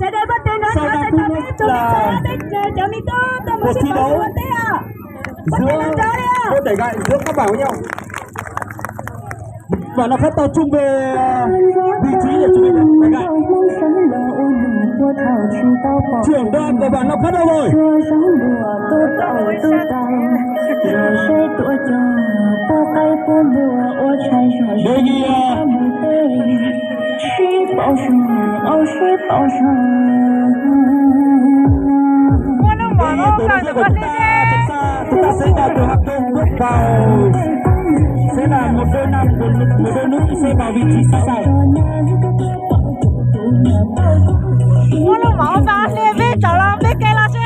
Sẽ đến bất tên đó sẽ tập trung là chấm đi to một thi đấu giữa môn đẩy gậy giữa các bảng với nhau, và nó phải tập trung về vị trí để chuẩn bị đẩy gậy. Trưởng đoàn của bạn nó bắt đầu rồi. Đề nghị chúng ta sẽ vào từ hàng công bước vào sẽ là một đôi nam một đôi nữ sẽ vào vị trí sẵn sàng. Muốn nó mở ra lên về trở lại về cây là xe.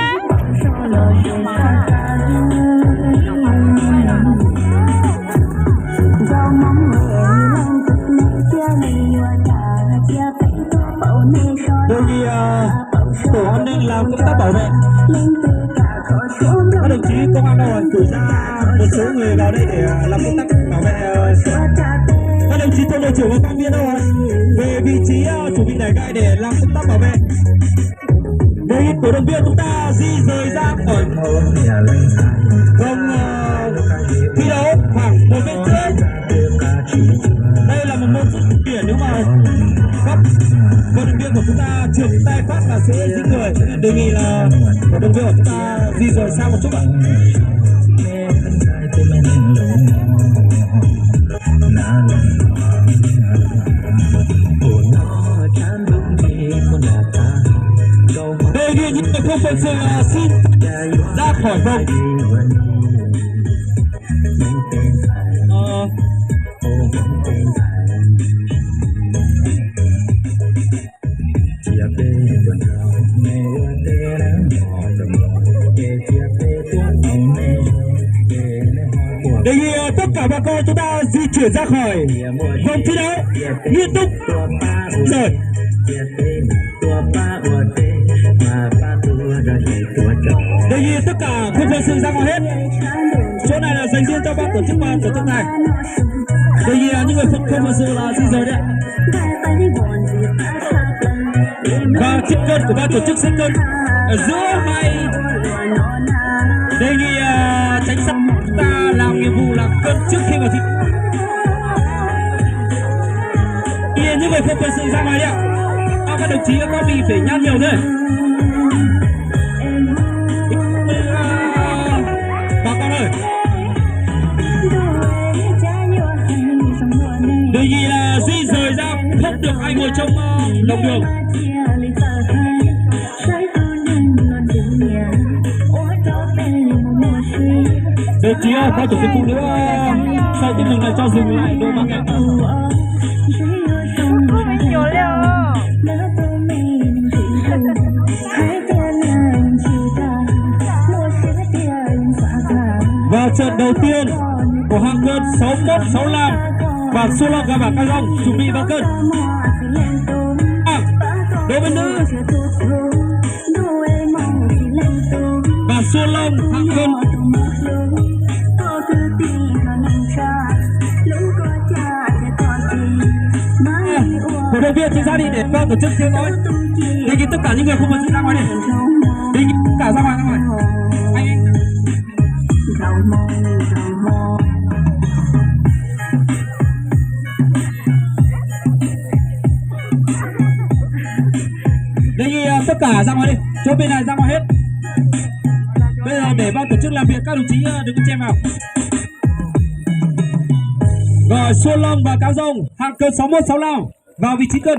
Đề nghị tổ an ninh làm công tác bảo vệ. Các đồng chí công an đâu cử ra một số người vào đây để làm công tác bảo vệ. Các đồng chí thôn đội trưởng và quan viên đâu về vị trí chuẩn bị đẩy gậy để làm công tác bảo vệ. Đề nghị cổ động viên chúng ta di rời ra khỏi vòng thi đấu khoảng 1 mét rưỡi. Đây là một môn rất biển, nếu mà các vận động viên của chúng ta trượt tay phát là sẽ dính người. Đề nghị là vận động viên của chúng ta di rời xa một chút ạ. Đề nghị những người không phận sự xin ra khỏi vòng. Đề nghị tất cả bà con chúng ta di chuyển ra khỏi vòng thi đấu nghiêm túc. Rồi. Đề nghị tất cả không phận sự ra ngoài hết. Chỗ này là dành riêng cho ban tổ chức này. Đề nghị những người không phận sự là di rời đấy. Và chiếc cân của ban tổ chức sẽ cân ở giữa hai. Đề nghị tránh sát chúng ta làm nhiệm vụ là cân trước khi vào thi. Những người không phận sự ra ngoài đấy ạ. Các đồng chí có bị phải nhăn nhiều thôi. Bà con ơi, đề nghị là di rời ra, không được ai ngồi trong lòng đường. Đồng chí ơi, ban tổ chức phụ nữ sau khi mình là cho dừng lại đôi băng kẹt. Và trận đầu tiên của hạng cân 61, 65 và số long gà bảng Cao Long chuẩn bị vào cân. Đối với nữ và số long hạng cân. Cổ động viên trên ra đi để ban tổ chức theo dõi. Đề nghị tất cả những người không muốn ra ngoài đi. Đề nghị tất cả ra ngoài. Anh đề nghị tất cả ra ngoài đi, chỗ bên này ra ngoài hết. Bây giờ để ban tổ chức làm việc, các đồng chí đừng có chen vào. Rồi Xuân Long và Cao Dông hạng cân 61, 65 vào vị trí cân.